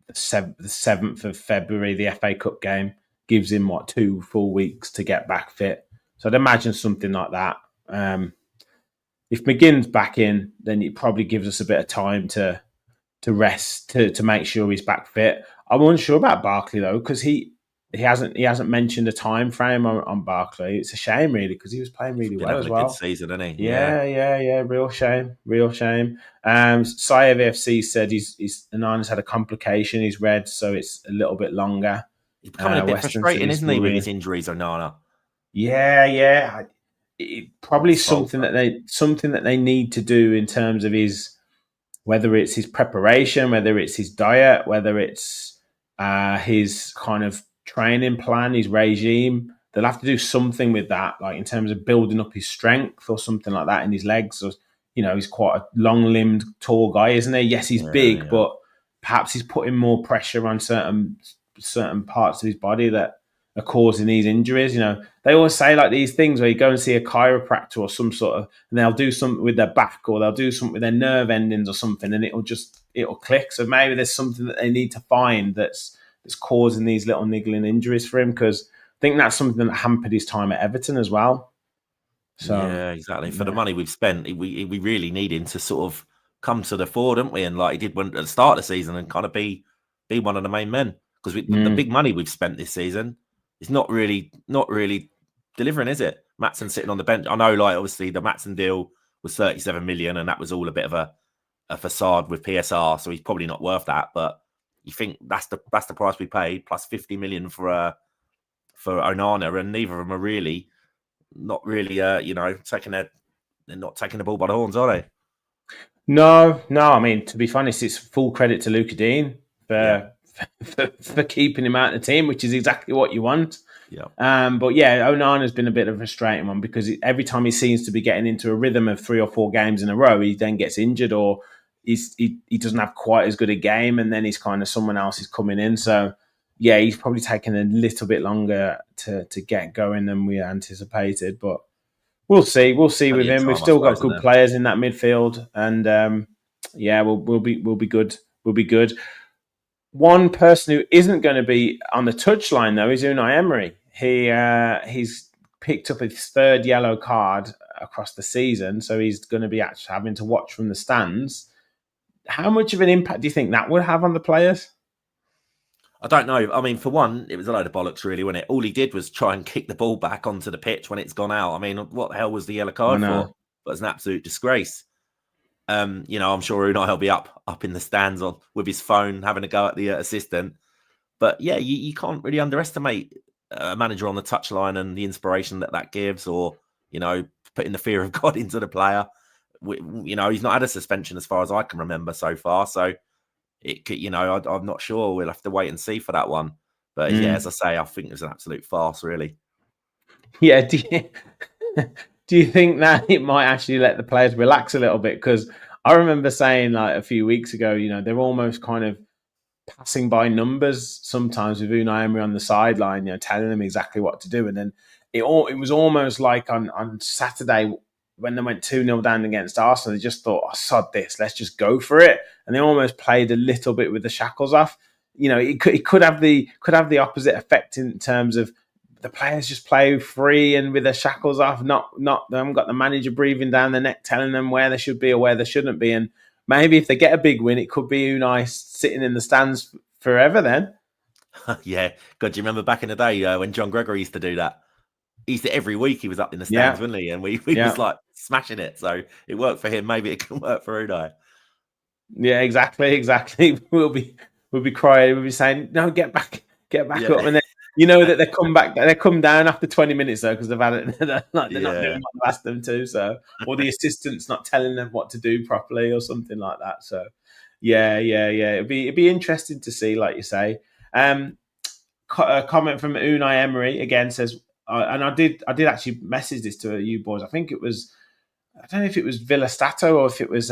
the 7th of February, the FA Cup game, gives him 2 full weeks to get back fit. So I'd imagine something like that. If McGinn's back in, then it probably gives us a bit of time to rest to make sure he's back fit. I'm unsure about Barkley though, because he hasn't mentioned a time frame on Barkley. It's a shame, really, because he was playing really well as well. Good season, isn't he? Yeah. Real shame. Saev FC said he's Onana's had a complication. He's read, so it's a little bit longer. He's becoming a bit frustrating, isn't he, with his injuries, Onana? Yeah. Probably something that they need to do in terms of whether it's his preparation, whether it's his diet, whether it's his kind of training plan, his regime. They'll have to do something with that, like in terms of building up his strength or something like that in his legs. Or, he's quite a long-limbed, tall guy, isn't he? Yes, he's big, Yeah. but perhaps he's putting more pressure on certain parts of his body that are causing these injuries. They always say like these things where you go and see a chiropractor or some sort of, and they'll do something with their back or they'll do something with their nerve endings or something, and it'll click. So maybe there's something that they need to find that's causing these little niggling injuries for him, because I think that's something that hampered his time at Everton as well. So Yeah, exactly. For the yeah. money we've spent, we really need him to sort of come to the fore, don't we? And like he did at the start of the season, and kind of be one of the main men, because the big money we've spent this season is not really delivering, is it? Maatsen sitting on the bench. I know, like obviously the Maatsen deal was 37 million, and that was all a bit of a facade with PSR, so he's probably not worth that. But you think that's the price we paid, plus 50 million for Onana, and neither of them are really not really they're not taking the ball by the horns, are they? No. I mean, to be honest, it's full credit to Luca Dean Yeah. for keeping him out of the team, which is exactly what you want. Yeah. But yeah, Onana's been a bit of a frustrating one, because every time he seems to be getting into a rhythm of 3 or 4 games in a row, he then gets injured, or he doesn't have quite as good a game, and then he's kind of someone else is coming in. So yeah, he's probably taken a little bit longer to get going than we anticipated, but we'll see. We'll see with Only in him. We've time, I still got suppose, isn't good there? players in that midfield, and yeah, we'll be good. We'll be good. One person who isn't going to be on the touchline though is Unai Emery. He's picked up his 3rd yellow card across the season, so he's going to be actually having to watch from the stands. How much of an impact do you think that would have on the players? I don't know. I mean, for one, it was a load of bollocks, really, wasn't it? All he did was try and kick the ball back onto the pitch when it's gone out. I mean, what the hell was the yellow I card for? know. But it's an absolute disgrace. I'm sure Unai will be up in the stands with his phone having a go at the assistant. But yeah, you can't really underestimate a manager on the touchline and the inspiration that gives, or putting the fear of God into the player. He's not had a suspension as far as I can remember so far. So it could, I'm not sure. We'll have to wait and see for that one. But yeah, as I say, I think it's an absolute farce, really. Yeah. Do you think that it might actually let the players relax a little bit? Because I remember saying like a few weeks ago, they're almost kind of passing by numbers sometimes with Unai Emery on the sideline, telling them exactly what to do. And then it was almost like on Saturday when they went 2-0 down against Arsenal, they just thought, oh, sod this, let's just go for it. And they almost played a little bit with the shackles off. It could have the opposite effect in terms of the players just play free and with their shackles off. Not they haven't got the manager breathing down their neck, telling them where they should be or where they shouldn't be. And maybe if they get a big win, it could be Unai sitting in the stands forever then. Yeah. God, do you remember back in the day when John Gregory used to do that? He used to, every week he was up in the stands, Yeah. wasn't he? And we Yeah. was like smashing it. So it worked for him. Maybe it can work for Unai. Yeah, exactly. We'll be crying. We'll be saying, "No, get back Yeah. up." And then that they come back. They come down after 20 minutes though, because they've had it. They're not doing what they've asked them to. So, or the assistant's not telling them what to do properly, or something like that. So, yeah. It'd be interesting to see, like you say. A comment from Unai Emery again says, and I did actually message this to you boys. I think it was, I don't know if it was Villa Stato or if it was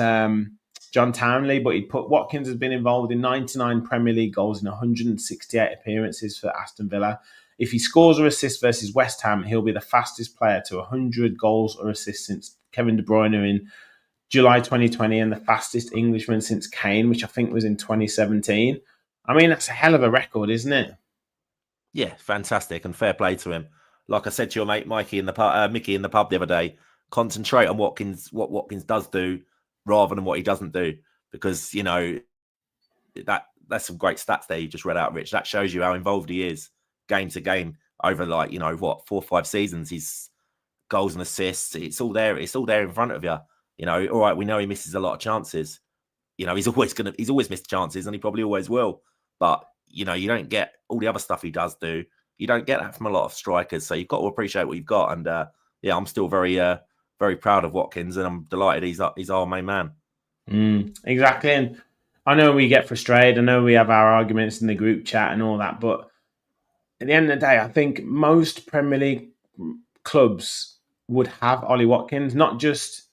John Townley, but he put Watkins has been involved in 99 Premier League goals in 168 appearances for Aston Villa. If he scores or assists versus West Ham, he'll be the fastest player to 100 goals or assists since Kevin De Bruyne in July 2020, and the fastest Englishman since Kane, which I think was in 2017. I mean, that's a hell of a record, isn't it? Yeah, fantastic, and fair play to him. Like I said to your mate Mickey in the pub the other day, concentrate on what Watkins does do rather than what he doesn't do, because that's some great stats there you just read out, Rich. That shows you how involved he is game to game over 4 or 5 seasons. His goals and assists, it's all there in front of you. All right, we know he misses a lot of chances. He's always missed chances, and he probably always will. But you don't get all the other stuff he does do. You don't get that from a lot of strikers. So you've got to appreciate what you've got. And yeah, I'm still very very proud of Watkins, and I'm delighted he's our main man. Exactly. And I know we get frustrated. I know we have our arguments in the group chat and all that, but at the end of the day, I think most Premier League clubs would have Ollie Watkins, not just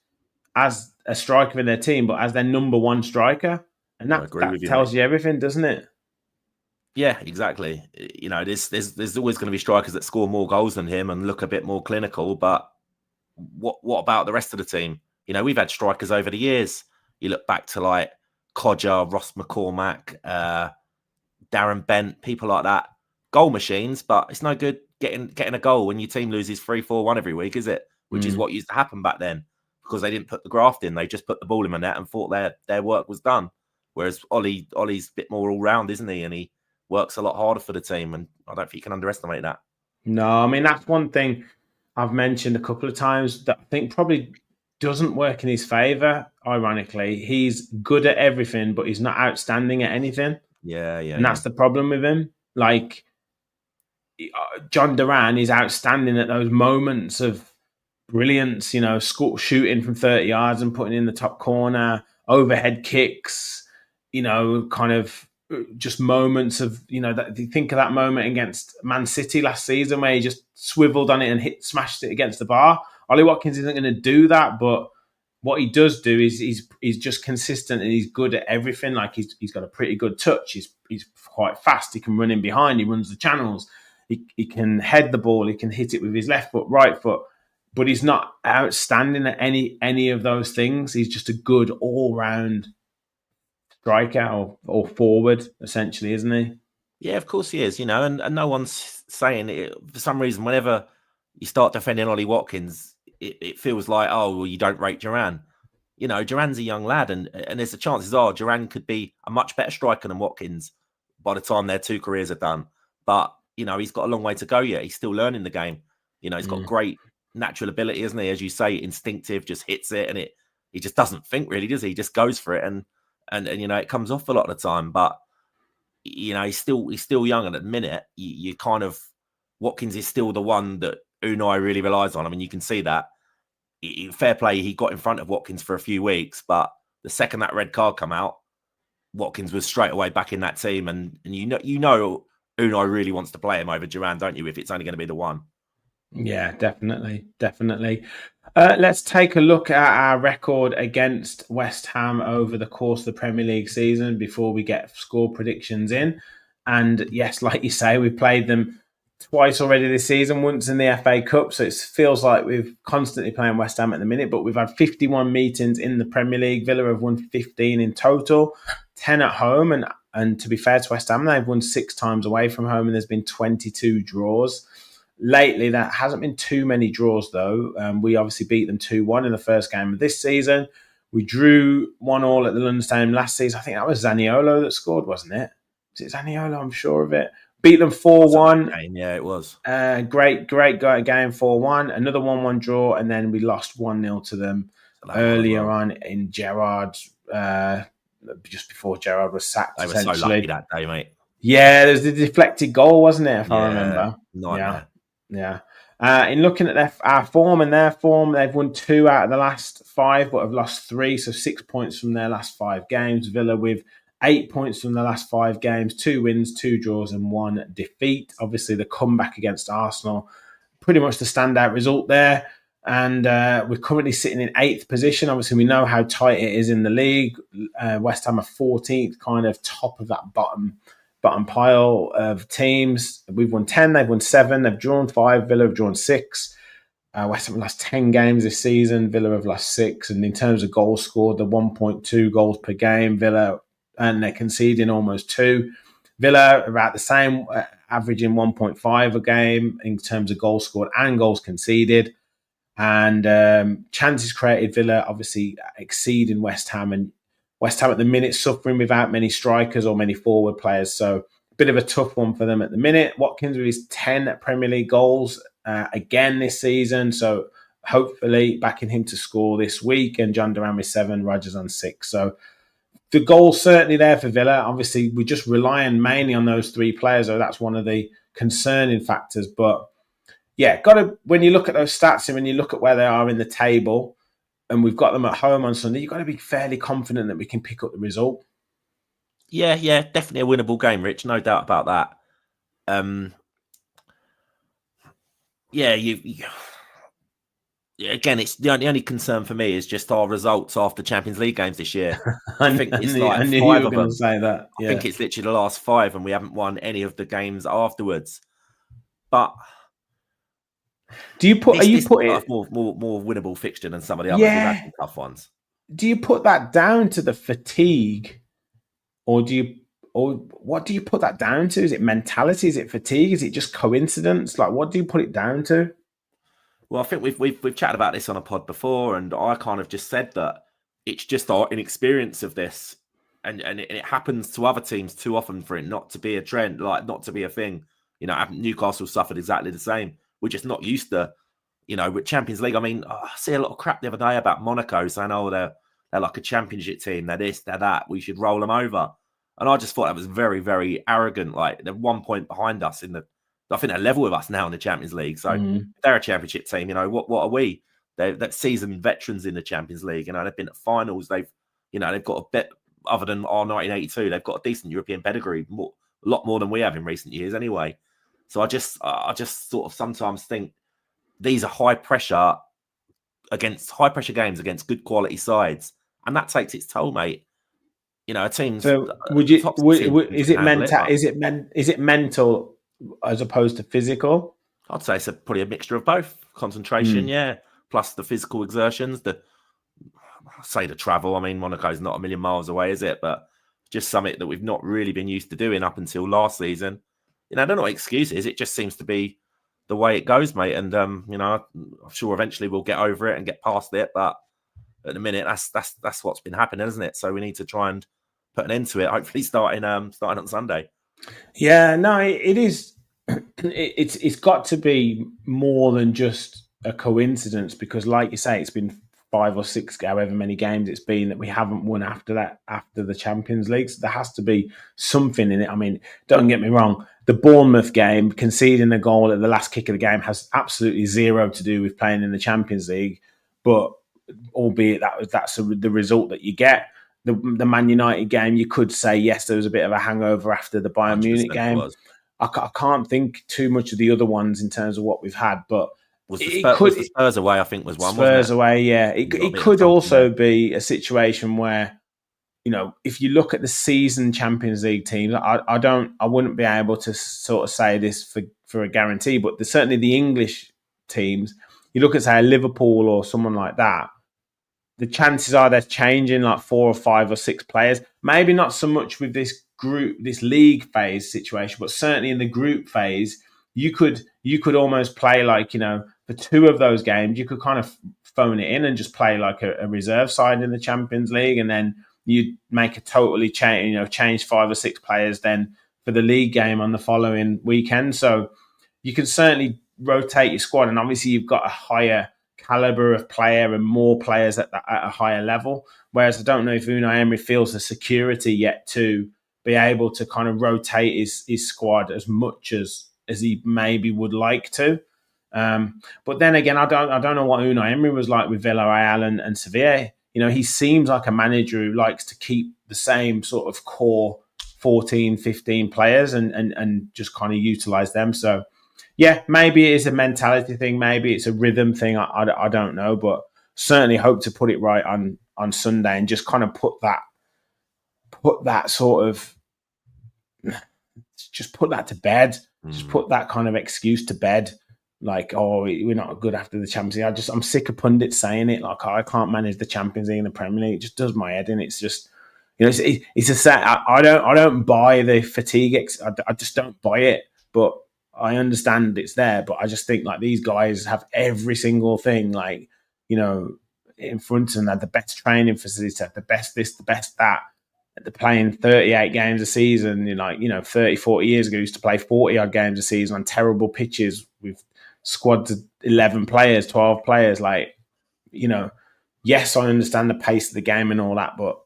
as a striker in their team, but as their number one striker. And I agree with that you, mate. tells you everything, doesn't it? Yeah, exactly. You know, there's always going to be strikers that score more goals than him and look a bit more clinical. But what about the rest of the team? You know, we've had strikers over the years. You look back to like Codger, Ross McCormack, Darren Bent, people like that, goal machines. But it's no good getting a goal when your team loses 3-4-1 every week, is it? Which is what used to happen back then, because they didn't put the graft in. They just put the ball in the net and thought their work was done. Whereas Ollie's a bit more all round, isn't he? And he works a lot harder for the team, and I don't think you can underestimate that. No, I mean, that's one thing I've mentioned a couple of times that I think probably doesn't work in his favour, ironically. He's good at everything, but he's not outstanding at anything. Yeah. And that's the problem with him. Like, John Duran is outstanding at those moments of brilliance, you know, shooting from 30 yards and putting in the top corner, overhead kicks, you know, kind of just moments of, you know, that you think of that moment against Man City last season where he just swiveled on it and smashed it against the bar. Ollie Watkins isn't going to do that, but what he does do is he's just consistent and he's good at everything. Like he's got a pretty good touch. He's quite fast. He can run in behind. He runs the channels. He can head the ball. He can hit it with his left foot, right foot. But he's not outstanding at any of those things. He's just a good all round striker or forward, essentially, isn't he? Yeah, of course he is. You know, and no one's saying it. For some reason, whenever you start defending Ollie Watkins, it feels like, oh, well, you don't rate Duran. You know, Duran's a young lad, and there's the chances are Duran could be a much better striker than Watkins by the time their two careers are done. But, you know, he's got a long way to go yet. He's still learning the game. You know, he's got great natural ability, isn't he? As you say, instinctive, just hits it, and he just doesn't think really, does he? He just goes for it, and you know, it comes off a lot of the time. But you know, he's still young, and at the minute, you kind of, Watkins is still the one that Unai really relies on. I mean, you can see that. Fair play, he got in front of Watkins for a few weeks, but the second that red card come out, Watkins was straight away back in that team, and you know Unai really wants to play him over Duran, don't you? If it's only going to be the one. Yeah, definitely. Let's take a look at our record against West Ham over the course of the Premier League season before we get score predictions in. And yes, like you say, we played them twice already this season, once in the FA Cup. So it feels like we're constantly playing West Ham at the minute, but we've had 51 meetings in the Premier League. Villa have won 15 in total, 10 at home. And to be fair to West Ham, they've won 6 times away from home and there's been 22 draws. Lately, there hasn't been too many draws, though. We obviously beat them 2-1 in the first game of this season. We drew 1-1 at the London Stadium last season. I think that was Zaniolo that scored, wasn't it? Was it Zaniolo? I'm sure of it. Beat them 4-1. Yeah, it was. Great game, 4-1. Another 1-1 draw, and then we lost 1-0 to them earlier on in Gerrard, just before Gerrard was sacked. They were so lucky that day, mate. Yeah, there's the deflected goal, wasn't it, if I remember? Nightmare. Yeah. In looking at our form and their form, they've won 2 out of the last 5, but have lost 3, so 6 points from their last 5 games. Villa with 8 points from the last 5 games, 2 wins, 2 draws, and 1 defeat. Obviously, the comeback against Arsenal, pretty much the standout result there. And we're currently sitting in 8th position. Obviously, we know how tight it is in the league. West Ham are 14th, kind of top of that bottom pile of teams. We've won 10, they've won 7, they've drawn 5, Villa have drawn 6. West Ham have lost 10 games this season, Villa have lost 6. And in terms of goals scored, they're 1.2 goals per game, Villa, and they're conceding almost 2. Villa about the same, averaging 1.5 a game in terms of goals scored and goals conceded. And chances created, Villa obviously exceeding West Ham, and West Ham at the minute suffering without many strikers or many forward players. So a bit of a tough one for them at the minute. Watkins with his 10 Premier League goals again this season. So hopefully backing him to score this week. And John Duran with 7, Rodgers on 6. So the goal's certainly there for Villa. Obviously, we're just relying mainly on those 3 players. So that's one of the concerning factors. But yeah, when you look at those stats and when you look at where they are in the table, and we've got them at home on Sunday, you've got to be fairly confident that we can pick up the result. Yeah, definitely a winnable game, Rich. No doubt about that. yeah, again, it's the only concern for me is just our results after Champions League games this year. I think it's like I knew you 5 were of going to them. say that. I think Yeah. it's literally the last 5, and we haven't won any of the games afterwards. But Do you put? Are this you looks put like it? a more winnable fixture than some of the others. We've had Yeah. some tough ones. Do you put that down to the fatigue, or what do you put that down to? Is it mentality? Is it fatigue? Is it just coincidence? Like, what do you put it down to? Well, I think we've chatted about this on a pod before, and I kind of just said that it's just our inexperience of this, and it happens to other teams too often for it not to be a trend, like not to be a thing. You know, Newcastle suffered exactly the same. We're just not used to, with Champions League. I mean, I see a lot of crap the other day about Monaco saying, "Oh, they're like a championship team. They're this, they're that. We should roll them over." And I just thought that was very, very arrogant. Like they're 1 point behind us I think they're level with us now in the Champions League. So they're a championship team. What are we? They're seasoned veterans in the Champions League. They've been at finals. They've got a bit other than our 1982. They've got a decent European pedigree, a lot more than we have in recent years, anyway. So I just sort of sometimes think these are high pressure games against good quality sides, and that takes its toll, mate. A team's So, would you? top teams Is can it handle it, mental? but Is it mental as opposed to physical? I'd say it's probably a mixture of both. Concentration, yeah, plus the physical exertions. The travel. I mean, Monaco's not a million miles away, is it? But just something that we've not really been used to doing up until last season. They're not excuses. It just seems to be the way it goes, mate. And I'm sure eventually we'll get over it and get past it. But at the minute, that's what's been happening, isn't it? So we need to try and put an end to it. Hopefully, starting on Sunday. Yeah, no, it is. It's got to be more than just a coincidence because, like you say, it's been 5 or 6, however many games it's been that we haven't won after the Champions League. So there has to be something in it. I mean, don't get me wrong. The Bournemouth game, conceding a goal at the last kick of the game, has absolutely zero to do with playing in the Champions League. But albeit that's the result that you get. The Man United game, you could say yes, there was a bit of a hangover after the Bayern Munich game. I can't think too much of the other ones in terms of what we've had, but was the Spurs away? I think was one. Spurs away, yeah. It could also be a situation where, if you look at the season Champions League teams, I wouldn't be able to sort of say this for a guarantee, but certainly the English teams, you look at say Liverpool or someone like that, the chances are they're changing like 4 or 5 or 6 players. Maybe not so much with this league phase situation, but certainly in the group phase, you could almost play like, for 2 of those games, you could kind of phone it in and just play like a reserve side in the Champions League, and then you make a totally change 5 or 6 players then for the league game on the following weekend. So you can certainly rotate your squad, and obviously you've got a higher caliber of player and more players at a higher level. Whereas I don't know if Unai Emery feels the security yet to be able to kind of rotate his squad as much as he maybe would like to. But then again, I don't know what Unai Emery was like with Villarreal and Sevilla. He seems like a manager who likes to keep the same sort of core 14, 15 players and just kind of utilize them. So yeah, maybe it is a mentality thing. Maybe it's a rhythm thing. I don't know, but certainly hope to put it right on Sunday and just kind of put that sort of, just put that to bed. Just put that kind of excuse to bed. Like, oh, we're not good after the Champions League. I'm sick of pundits saying it. Like, I can't manage the Champions League and the Premier League. It just does my head in. It's just, it's a set. I don't buy the fatigue. I just don't buy it. But I understand it's there, but I just think like these guys have every single thing, like, in front of them. They have the best training facilities, the best this, the best that. They're playing 38 games a season. 30, 40 years ago, used to play 40 odd games a season on terrible pitches with squads of 11 players, 12 players. Like, yes, I understand the pace of the game and all that, but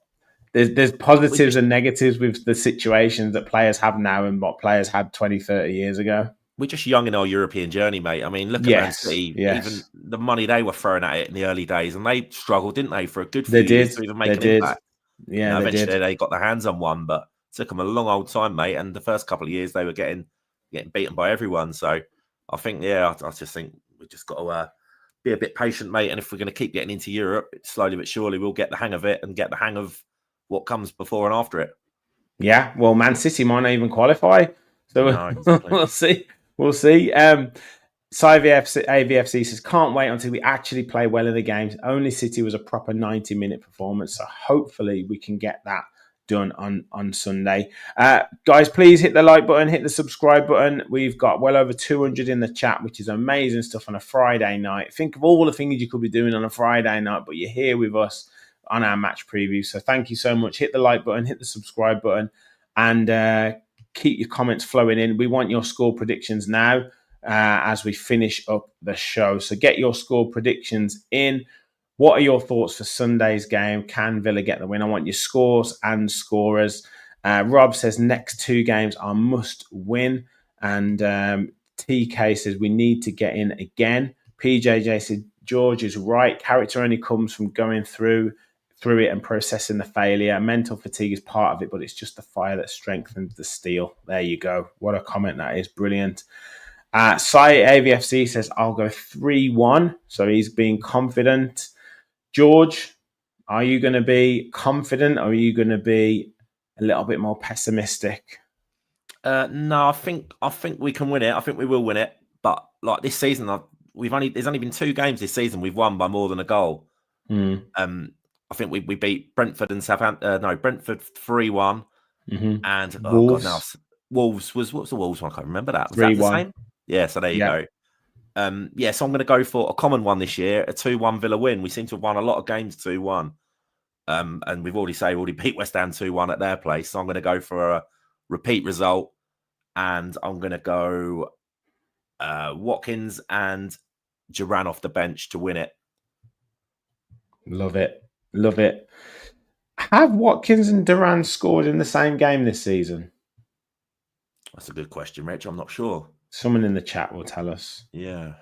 there's positives and negatives with the situations that players have now and what players had 20, 30 years ago. We're just young in our European journey, mate. I mean, look at Man City, even the money they were throwing at it in the early days, and they struggled, didn't they, for a good few years to even make an impact. Yeah, eventually they got their hands on one, but it took them a long old time, mate. And the first couple of years they were getting beaten by everyone. So I think, I just think we've just got to be a bit patient, mate. And if we're going to keep getting into Europe, slowly but surely, we'll get the hang of it and get the hang of what comes before and after it. Yeah, well, Man City might not even qualify, so No, exactly. we'll see. We'll see. AVFC says, can't wait until we actually play well in the games. Only City was a proper 90-minute performance, so hopefully we can get that done on Sunday. Guys, please hit the like button, hit the subscribe button. We've got well over 200 in the chat, which is amazing stuff on a Friday night. Think of all the things you could be doing on a Friday night, but you're here with us on our match preview. So thank you so much. Hit the like button, hit the subscribe button, and keep your comments flowing in. We want your score predictions now as we finish up the show. So get your score predictions in. What are your thoughts for Sunday's game? Can Villa get the win? I want your scores and scorers. Rob says next 2 games are must win. And TK says we need to get in again. PJJ said George is right. Character only comes from going through it and processing the failure. Mental fatigue is part of it, but it's just the fire that strengthens the steel. There you go. What a comment that is. Brilliant. Sai AVFC says I'll go 3-1. So he's being confident. George, are you going to be confident or are you going to be a little bit more pessimistic? No, I think we can win it. I think we will win it. But like this season, there's only been 2 games this season we've won by more than a goal. I think we beat Brentford and Southampton. Brentford 3-1, and Wolves. Wolves what's the Wolves one? I can't remember that. Was 3-1. that the same? Yeah, so there you go. So I'm going to go for a common one this year, a 2-1 Villa win. We seem to have won a lot of games 2-1. And we've already beat West Ham 2-1 at their place. So I'm going to go for a repeat result. And I'm going to go Watkins and Duran off the bench to win it. Love it. Love it. Have Watkins and Duran scored in the same game this season? That's a good question, Rich. I'm not sure. Someone in the chat will tell us. Yeah.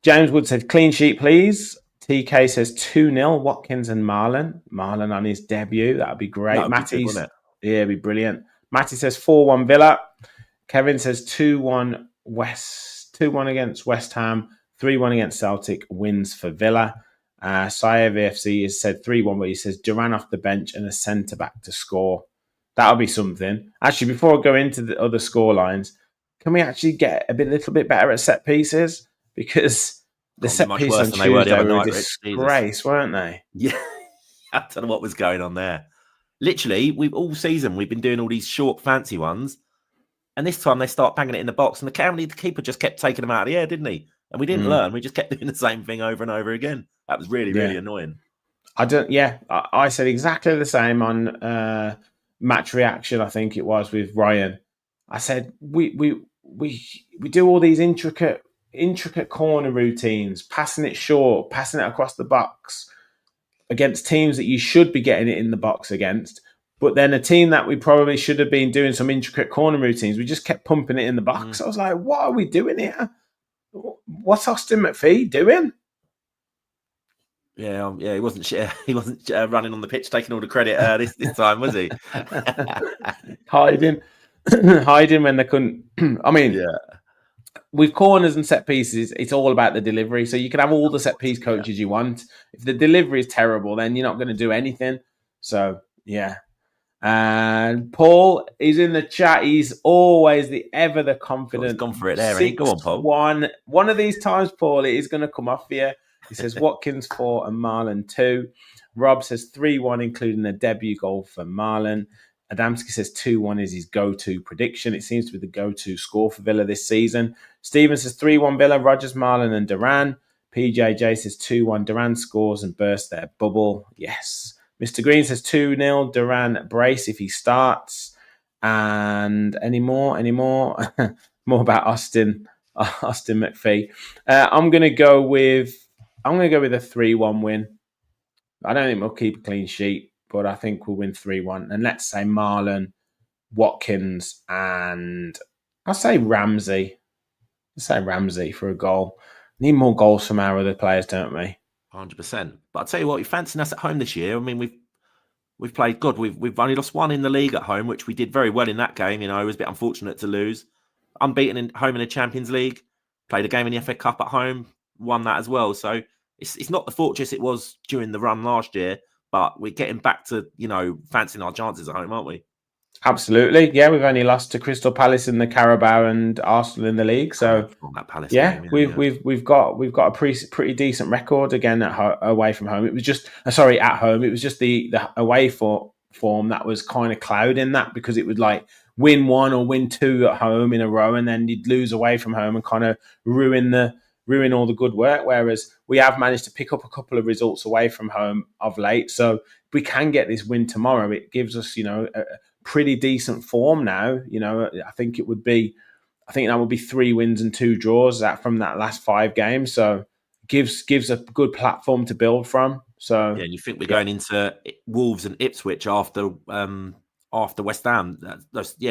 James Wood said, clean sheet, please. TK says 2-0, Watkins and Marlon. Marlon on his debut. That would be great. That would be good, wouldn't it? Yeah, it'd be brilliant. Matty says 4-1 Villa. Kevin says 2-1 against West Ham, 3-1 against Celtic, wins for Villa. Saev AFC has said 3-1, but he says Duran off the bench and a centre-back to score. That'll be something. Actually, before I go into the other score lines, can we actually get a little bit better at set pieces? Because the set piece on Tuesday were a disgrace, weren't they? Yeah. I don't know what was going on there. Literally, all season we've been doing all these short, fancy ones. And this time they start banging it in the box. And the keeper just kept taking them out of the air, didn't he? And we didn't learn. We just kept doing the same thing over and over again. That was really, really annoying. I said exactly the same on Match Reaction, I think it was, with Ryan. I said, we do all these intricate corner routines, passing it short, passing it across the box against teams that you should be getting it in the box against. But then a team that we probably should have been doing some intricate corner routines, we just kept pumping it in the box. I was like, what are we doing here? What's Austin McPhee doing? Yeah, he wasn't running on the pitch taking all the credit this time, was he? hiding when they couldn't. I mean, with corners and set pieces, it's all about the delivery. So you can have all the set piece coaches you want. If the delivery is terrible, then you're not going to do anything. So yeah. And Paul is in the chat. He's always the confident. He's gone for it there. Go on, Paul. One of these times, Paul, it is going to come off for you. He says Watkins 4 and Marlon 2. Rob says 3-1, including a debut goal for Marlon. Adamski says 2-1 is his go-to prediction. It seems to be the go-to score for Villa this season. Steven says 3-1 Villa, Rodgers, Marlon and Duran. PJJ says 2-1, Duran scores and bursts their bubble. Yes. Mr. Green says 2-0, Duran brace if he starts. And any more? More about Austin McPhee. I'm going to go with a 3-1 win. I don't think we'll keep a clean sheet, but I think we'll win 3-1. And let's say Marlon, Watkins, and I'll say Ramsey. For a goal. Need more goals from our other players, don't we? 100%. But I'll tell you what, you're fancying us at home this year. I mean, we've played good. We've only lost 1 in the league at home, which we did very well in that game. You know, it was a bit unfortunate to lose. Unbeaten home in the Champions League. played a game in the FA Cup at home, won that as well. So it's not the fortress it was during the run last year, but we're getting back to, fancying our chances at home, aren't we? Absolutely. Yeah, we've only lost to Crystal Palace in the Carabao and Arsenal in the league. So that Palace yeah, game, we've got a pretty decent record again away from home. It was just at home. It was just the away form that was kind of clouding that, because it would like win one or win two at home in a row, and then you'd lose away from home and kind of ruin all the good work. Whereas we have managed to pick up a couple of results away from home of late. So if we can get this win tomorrow, it gives us, a pretty decent form now. I think that would be 3 wins and 2 draws from that last 5 games. So gives a good platform to build from. So yeah, and you think we're going into Wolves and Ipswich after West Ham?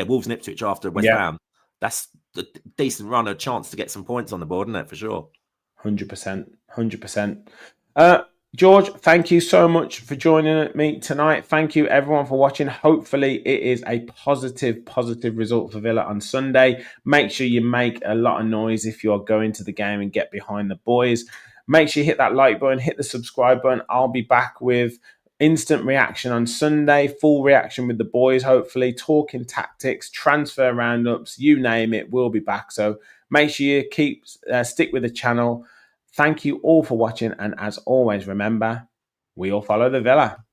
Wolves and Ipswich after West Ham. That's a decent run, a chance to get some points on the board, isn't it? For sure. 100%. George, thank you so much for joining me tonight. Thank you everyone for watching. Hopefully it is a positive result for Villa on Sunday. Make sure you make a lot of noise if you're going to the game and get behind the boys. Make sure you hit that like button, hit the subscribe button. I'll be back with instant reaction on Sunday, full reaction with the boys, hopefully, talking tactics, transfer roundups, you name it, we'll be back. So make sure you stick with the channel. Thank you all for watching, and as always, remember, we all follow the Villa.